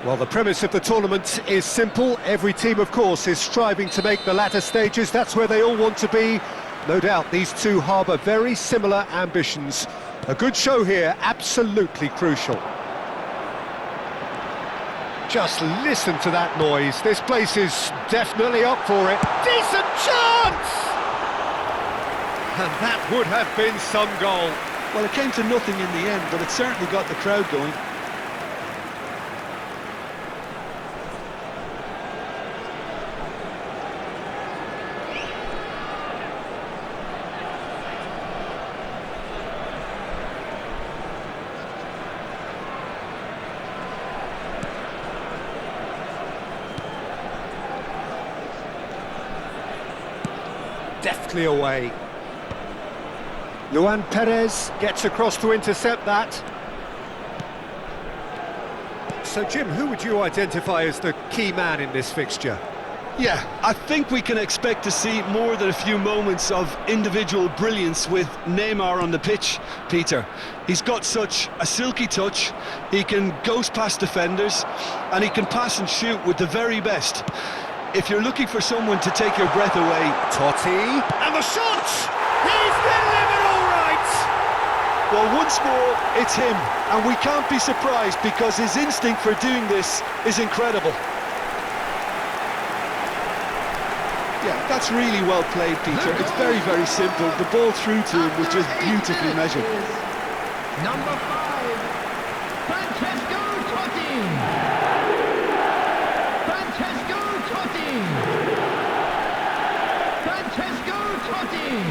Well, the premise of the tournament is simple. Every team, of course, is striving to make the latter stages. That's where they all want to be. No doubt these two harbour very similar ambitions. A good show here, absolutely crucial. Just listen to that noise. This place is definitely up for it. Decent chance! And that would have been some goal. Well, it came to nothing in the end, but it certainly got the crowd going. Deftly away. Luan Perez gets across to intercept that. So, Jim, who would you identify as the key man in this fixture? Yeah, I think we can expect to see more than a few moments of individual brilliance with Neymar on the pitch, Peter. He's got such a silky touch, he can ghost past defenders, and he can pass and shoot with the very best. If you're looking for someone to take your breath away... Totti, and the shot! He's delivered all right! Well, once more, it's him, and we can't be surprised because his instinct for doing this is incredible. Yeah, that's really well played, Peter. It's very, very simple. The ball through to him was just beautifully measured. Number 5, Francesco Totti. Francesco Totti. Francesco Totti.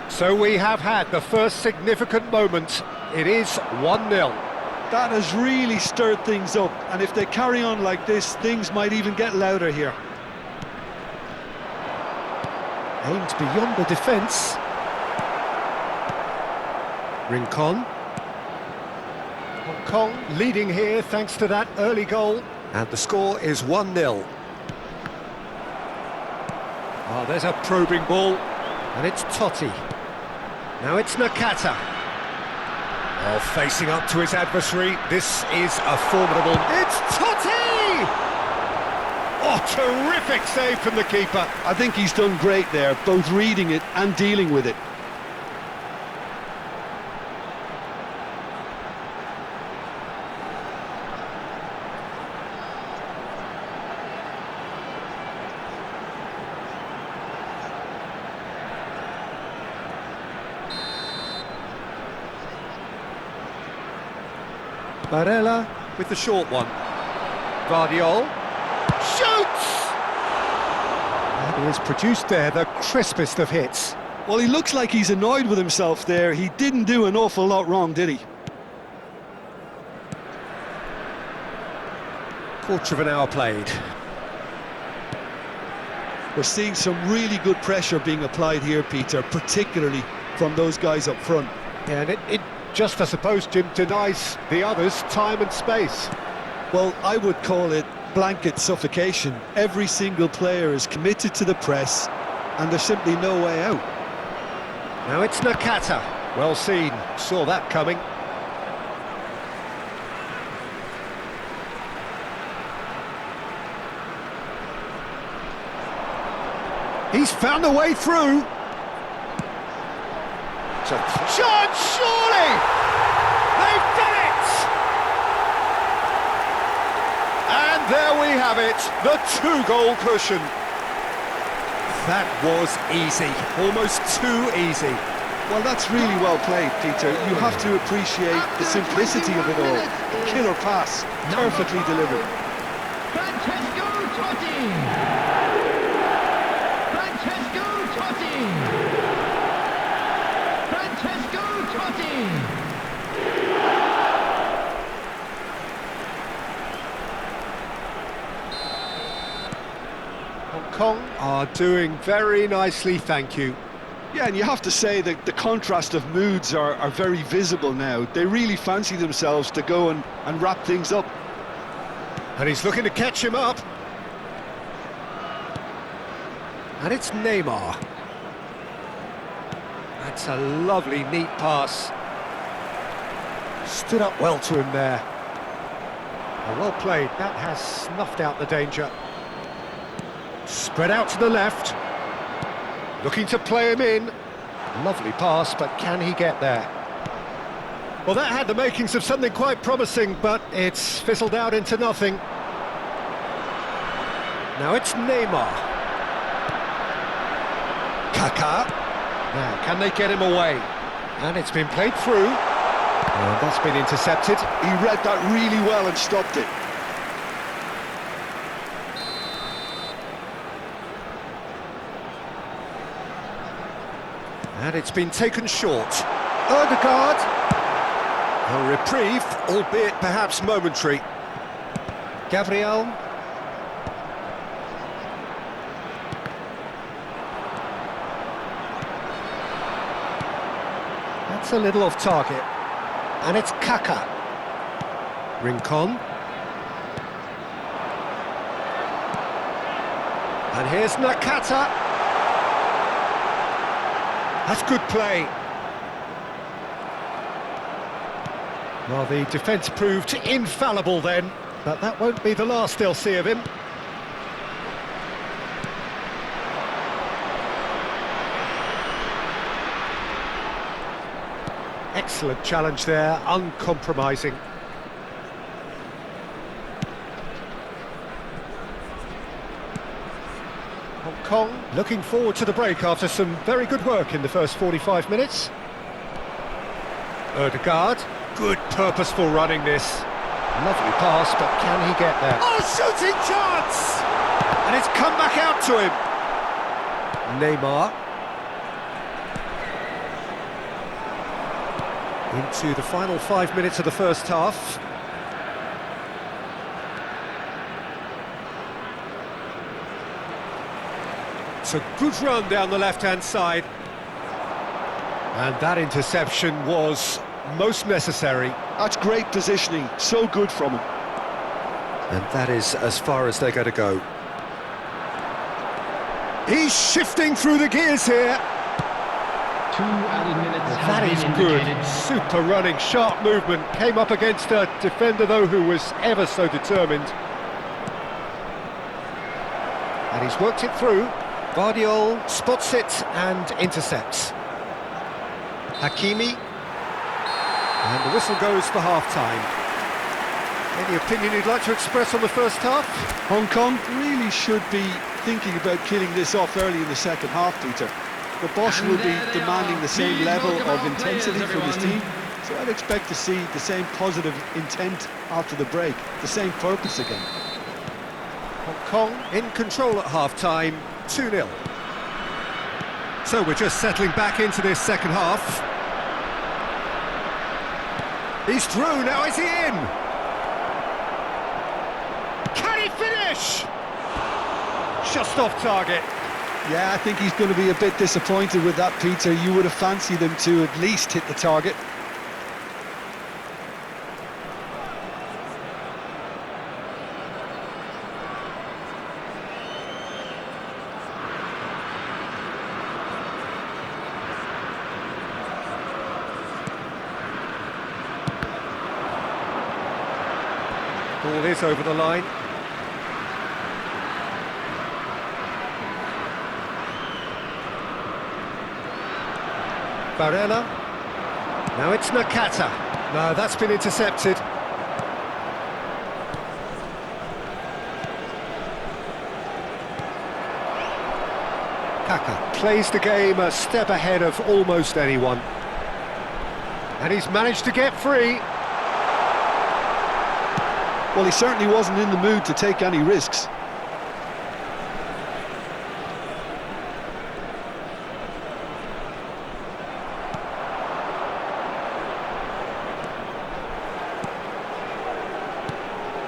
So we have had the first significant moment. It is 1-0. That has really stirred things up, and if they carry on like this, things might even get louder here. Aimed beyond the defence. Rincon. Hong Kong leading here thanks to that early goal. And the score is 1-0. Oh, there's a probing ball. And it's Totti. Now it's Nakata. Oh, facing up to his adversary. This is a formidable... It's Totti! Oh, terrific save from the keeper. I think he's done great there, both reading it and dealing with it. Barella with the short one. Guardiol shoots! And he has produced there the crispest of hits. Well, he looks like he's annoyed with himself there. He didn't do an awful lot wrong, did he? Quarter of an hour played. We're seeing some really good pressure being applied here, Peter, particularly from those guys up front. Yeah, and it just, I suppose, Jim, denies the others time and space. Well, I would call it blanket suffocation. Every single player is committed to the press, and there's simply no way out. Now it's Nakata. Well seen. Saw that coming. He's found a way through. Chance, surely! They've done it! And there we have it, the 2-goal cushion. That was easy, almost too easy. Well, that's really well played, Peter. You have to appreciate the simplicity of it all. Killer pass, perfectly delivered. Francesco Totti. Francesco Totti. Francesco Totti. Hong Kong are doing very nicely, thank you. Yeah, and you have to say that the contrast of moods are very visible now. They really fancy themselves to go and wrap things up. And he's looking to catch him up. And it's Neymar. That's a lovely, neat pass. Stood up well to him there. Well played, that has snuffed out the danger. Spread out to the left. Looking to play him in. Lovely pass, but can he get there? Well, that had the makings of something quite promising, but it's fizzled out into nothing. Now it's Neymar. Kaká. Now, can they get him away? And it's been played through. And that's been intercepted. He read that really well and stopped it. And it's been taken short. Ødegaard. A reprieve, albeit perhaps momentary. Gabriel. That's a little off target. And it's Kaká. Rincon. And here's Nakata. That's good play. Well, the defence proved infallible then, but that won't be the last they'll see of him. Excellent challenge there, uncompromising. Hong Kong looking forward to the break after some very good work in the first 45 minutes. Ødegaard, good purposeful running this. Lovely pass, but can he get there? Oh, shooting chance! And it's come back out to him. Neymar. Into the final 5 minutes of the first half. It's a good run down the left-hand side. And that interception was most necessary. That's great positioning, so good from him. And that is as far as they're going to go. He's shifting through the gears here. 2 added minutes That have is been good. indicated. Super running, sharp movement. Came up against a defender, though, who was ever so determined. And he's worked it through. Guardiol spots it and intercepts. Hakimi. And the whistle goes for half-time. Any opinion you'd like to express on the first half? Hong Kong really should be thinking about killing this off early in the second half, Peter. The boss will be demanding the same level of intensity from his team, so I'd expect to see the same positive intent after the break, the same purpose again. Hong Kong in control at half-time, 2-0. So we're just settling back into this second half. He's through, now is he in? Can he finish? Just off target. Yeah, I think he's going to be a bit disappointed with that, Peter. You would have fancied him to at least hit the target. Ball is over the line. Barella. Now it's Nakata. No, that's been intercepted. Kaká plays the game a step ahead of almost anyone. And he's managed to get free. Well, he certainly wasn't in the mood to take any risks.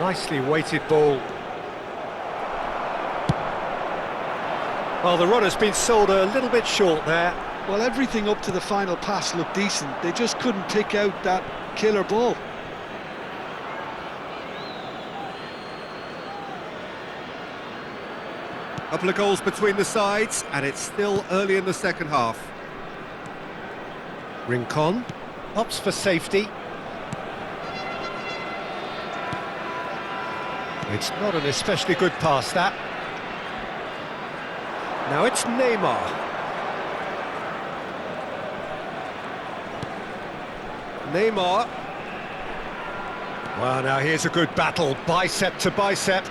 Nicely weighted ball. Well, the runner's been sold a little bit short there. Well, everything up to the final pass looked decent. They just couldn't pick out that killer ball. Couple of goals between the sides, and it's still early in the second half. Rincon opts for safety. It's not an especially good pass, that. Now it's Neymar. Neymar. Well, now here's a good battle, bicep to bicep.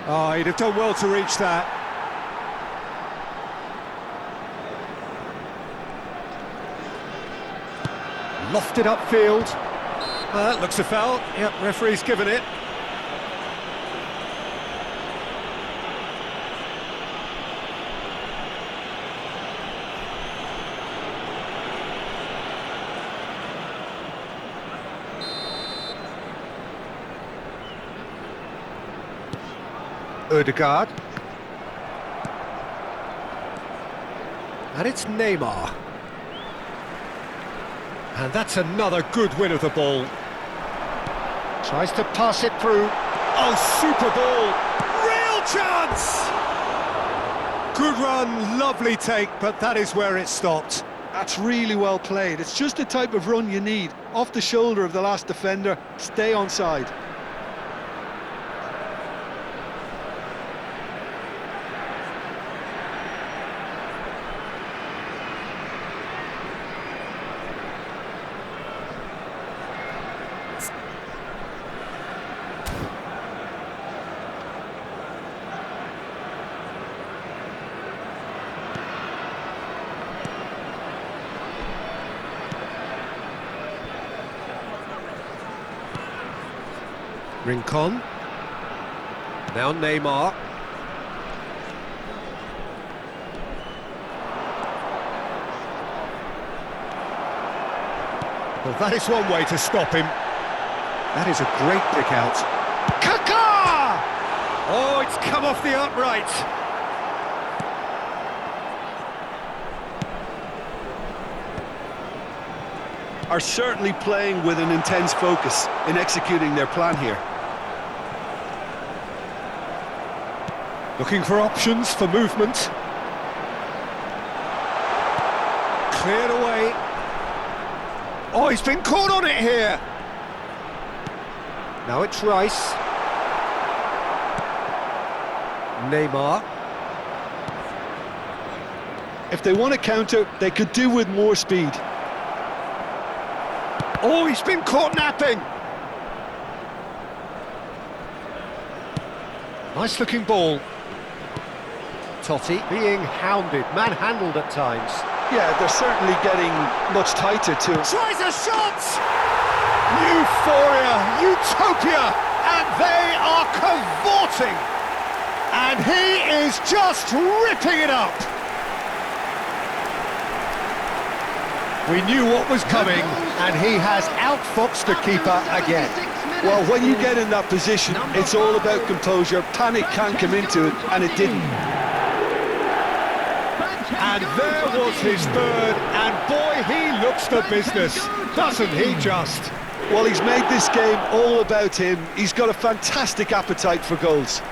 Oh, he'd have done well to reach that. Lofted upfield. Looks a foul. Yep, referee's given it. Ødegaard. And it's Neymar. And that's another good win of the ball. Tries to pass it through. Oh, super ball! Real chance! Good run, lovely take, but that is where it stopped. That's really well played. It's just the type of run you need. Off the shoulder of the last defender, stay onside. Rincon. Now Neymar. Well, that is one way to stop him. That is a great pick out. Kaká! Oh, it's come off the upright. Are certainly playing with an intense focus in executing their plan here. Looking for options for movement. Cleared away. Oh, he's been caught on it here. Now it's Rice. Neymar. If they want to counter, they could do with more speed. Oh, he's been caught napping. Nice looking ball. Totti being hounded, manhandled at times. Yeah, they're certainly getting much tighter too. Tries a shot! Euphoria, utopia, and they are cavorting. And he is just ripping it up. We knew what was coming, and he has outfoxed the keeper again. Well, when you get in that position, it's all about composure. Panic can't come into it, and it didn't. And there was his third, and boy, he looks the business, doesn't he just? Well, he's made this game all about him. He's got a fantastic appetite for goals.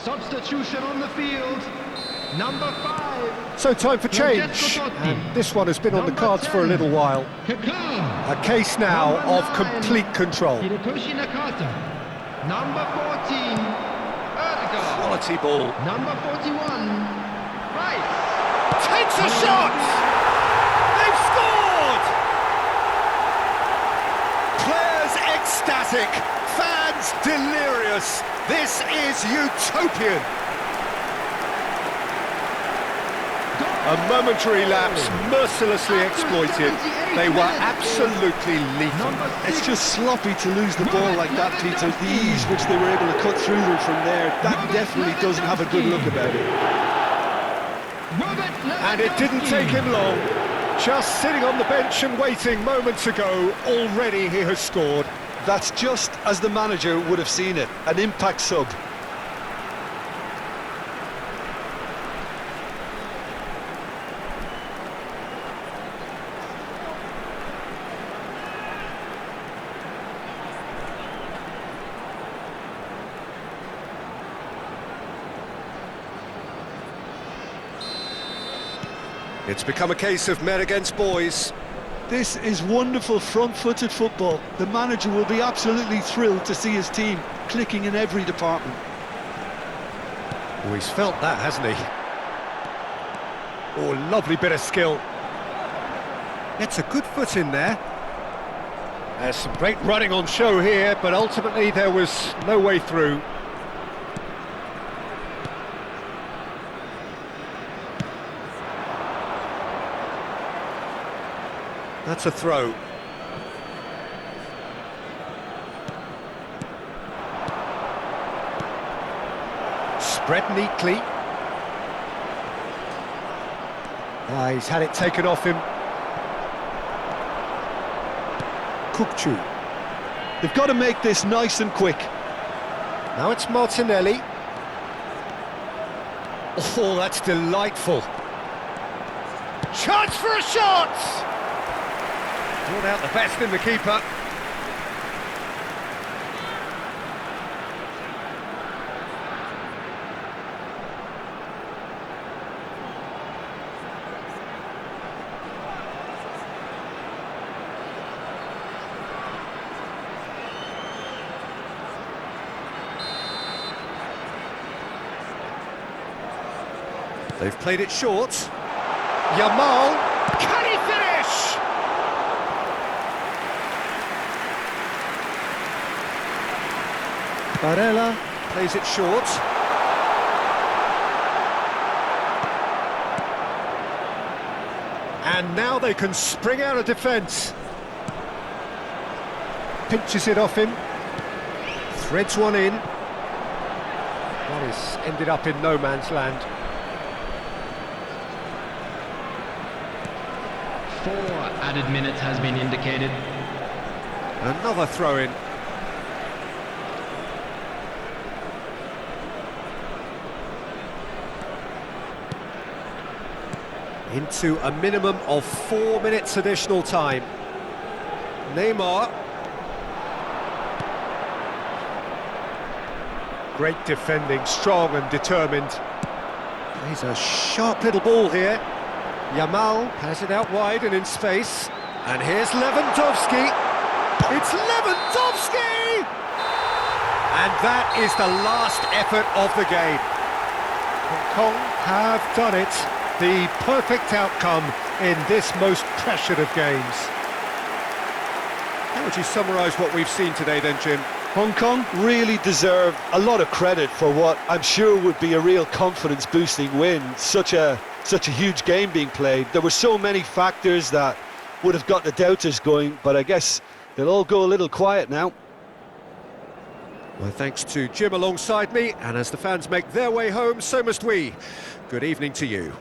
Substitution on the field. Number 5. So time for change, Francesco Totti. and this one has been on the Number cards for a 10. little while. Kaká. A case now Number of 9. complete control. Hirotoshi Nakata. Number 14. Erdegaard. Quality ball. Number 41. Rice. Takes a shot! They've scored! Players ecstatic, fans delirious. This is utopian. A momentary lapse, mercilessly exploited. They were absolutely lethal. It's just sloppy to lose the ball like that, Peter. The ease which they were able to cut through them from there, that definitely doesn't have a good look about it. And it didn't take him long. Just sitting on the bench and waiting moments ago, already he has scored. That's just as the manager would have seen it, an impact sub. It's become a case of men against boys. This is wonderful front-footed football. The manager will be absolutely thrilled to see his team clicking in every department. Oh, he's felt that, hasn't he? Oh, lovely bit of skill. Gets a good foot in there. There's some great running on show here, but ultimately there was no way through. That's a throw. Spread neatly. He's had it taken off him. Kukçu. They've got to make this nice and quick. Now it's Martinelli. Oh, that's delightful. Chance for a shot! Brought out the best in the keeper. They've played it short. Yamal, can he finish? Barella plays it short. And now they can spring out of defence. Pinches it off him. Threads one in. That is ended up in no man's land. 4 added minutes has been indicated. Another throw-in. Into a minimum of 4 minutes additional time. Neymar. Great defending, strong and determined. Plays a sharp little ball here. Yamal has it out wide and in space. And here's Lewandowski. It's Lewandowski! And that is the last effort of the game. Hong Kong have done it. The perfect outcome in this most pressured of games. How would you summarise what we've seen today then, Jim? Hong Kong really deserve a lot of credit for what I'm sure would be a real confidence-boosting win. Such a huge game being played. There were so many factors that would have got the doubters going, but I guess they'll all go a little quiet now. Well, thanks to Jim alongside me, and as the fans make their way home, so must we. Good evening to you.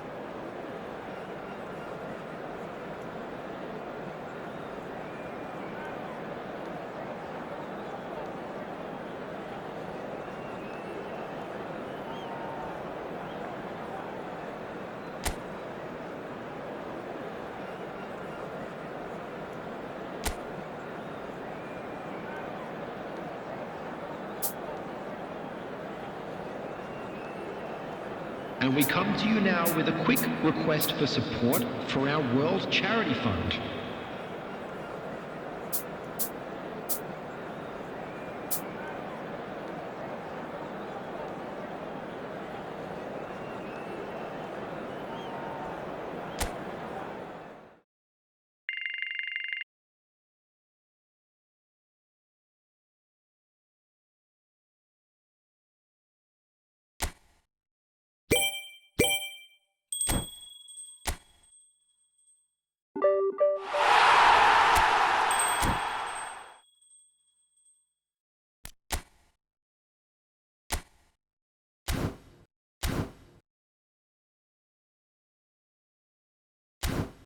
And we come to you now with a quick request for support for our World Charity Fund.